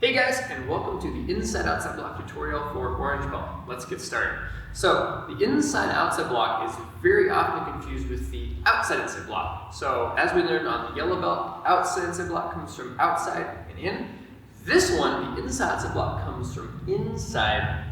Hey guys, and welcome to the inside-outside block tutorial for Orange Belt. Let's get started. So, the inside-outside block is very often confused with the outside-inside block. So, as we learned on the yellow belt, outside-inside block comes from outside and in. This one, the inside-outside block, comes from inside,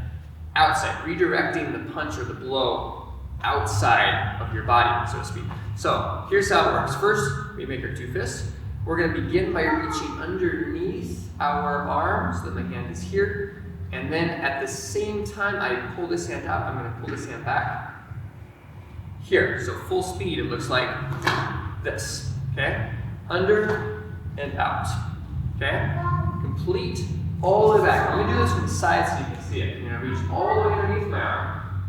outside, redirecting the punch or the blow outside of your body, so to speak. So, here's how it works. First, we make our two fists. We're going to begin by reaching underneath our arm so that my hand is here. And then at the same time I pull this hand out, I'm going to pull this hand back here. So full speed, it looks like this. Okay? Under and out. Okay? Complete all the way back. I'm going to do this from the side so you can see it. I'm going to reach all the way underneath my arm,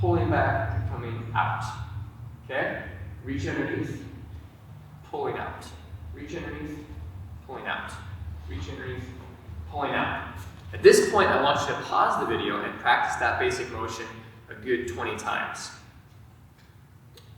pulling back and coming out. Okay? Reach underneath, pulling out. Reach underneath, pulling out. Reach underneath, pulling out. At this point, I want you to pause the video and practice that basic motion a good 20 times.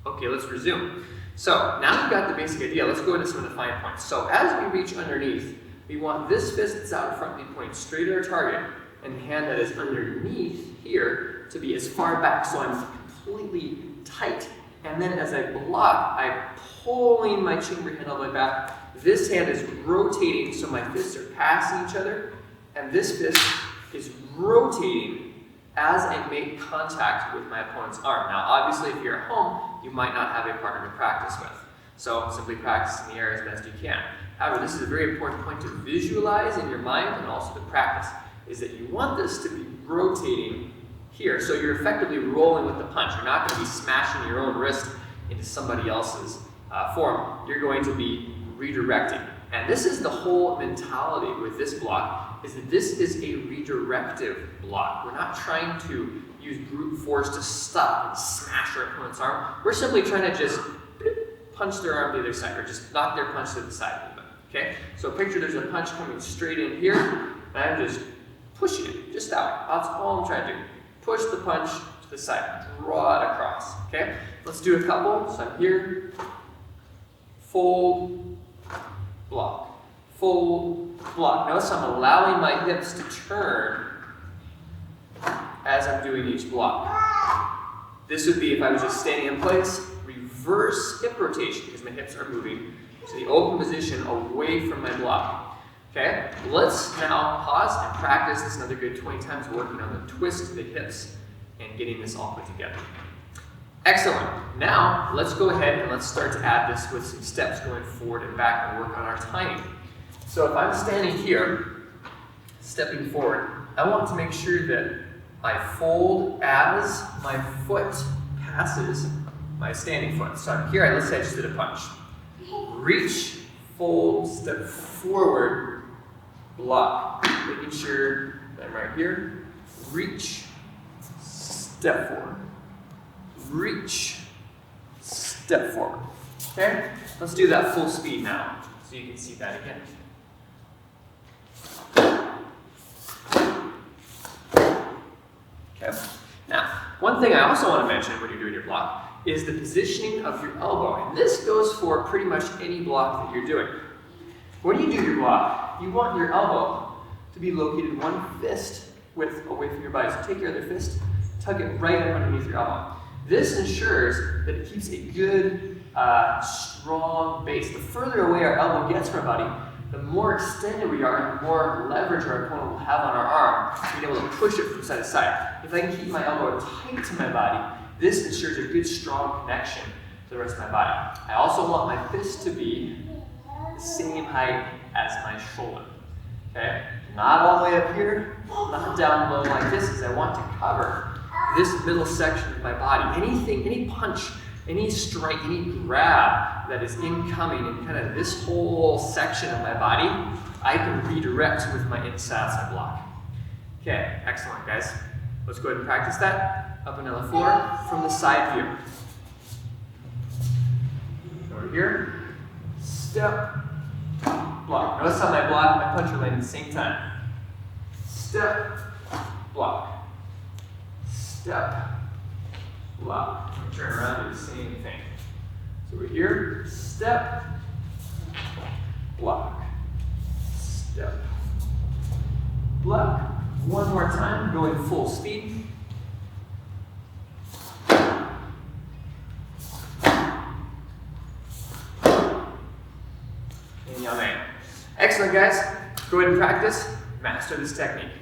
Okay, let's resume. So now we've got the basic idea. Let's go into some of the fine points. So as we reach underneath, we want this fist that's out in front to be pointing straight at our target, and the hand that is underneath here to be as far back so I'm completely tight. And then as I block, I'm pulling my chamber hand all the way back. This hand is rotating so my fists are passing each other, and this fist is rotating as I make contact with my opponent's arm. Now obviously if you're at home, you might not have a partner to practice with. So simply practice in the air as best you can. However, this is a very important point to visualize in your mind and also to practice, is that you want this to be rotating here. So you're effectively rolling with the punch. You're not going to be smashing your own wrist into somebody else's form. You're going to be redirecting. And this is the whole mentality with this block, is that this is a redirective block. We're not trying to use brute force to stop and smash our opponent's arm. We're simply trying to just punch their arm to the other side, or just knock their punch to the side a little bit. Okay? So picture there's a punch coming straight in here, and I'm just pushing it, just out. That's all I'm trying to do. Push the punch to the side, draw it across. Okay? Let's do a couple. So I'm here, fold, block, fold, block. Notice I'm allowing my hips to turn as I'm doing each block. This would be if I was just standing in place, reverse hip rotation, because my hips are moving to the open position away from my block. Okay, let's now pause and practice this another good 20 times, working on the twist of the hips and getting this all put together. Excellent. Now, let's go ahead and let's start to add this with some steps going forward and back and work on our timing. So if I'm standing here, stepping forward, I want to make sure that I fold as my foot passes my standing foot. So I'm here, let's say I just did a punch. Reach, fold, step forward, block. Making sure that I'm right here. Reach, step forward. Reach, step forward. Okay? Let's do that full speed now, so you can see that again. Okay? Now, one thing I also want to mention when you're doing your block is the positioning of your elbow. And this goes for pretty much any block that you're doing. When you do your block, you want your elbow to be located one fist width away from your body. So take your other fist, tug it right up underneath your elbow. This ensures that it keeps a good, strong base. The further away our elbow gets from our body, the more extended we are and the more leverage our opponent will have on our arm, being able to push it from side to side. If I can keep my elbow tight to my body, this ensures a good, strong connection to the rest of my body. I also want my fist to be the same height as my shoulder. Okay? Not all the way up here, not down low like this, because I want to cover this middle section of my body. Anything, any punch, any strike, any grab that is incoming in kind of this whole section of my body, I can redirect with my inside block. Okay, excellent guys. Let's go ahead and practice that. Up and down the floor from the side view. Over here, step, block. Notice how my block, my punch are landing at the same time. Step, block. Step, block. And turn around, do the same thing. So we're here, step, block, step, block. One more time, going full speed. And Excellent, guys. Go ahead and practice. Master this technique.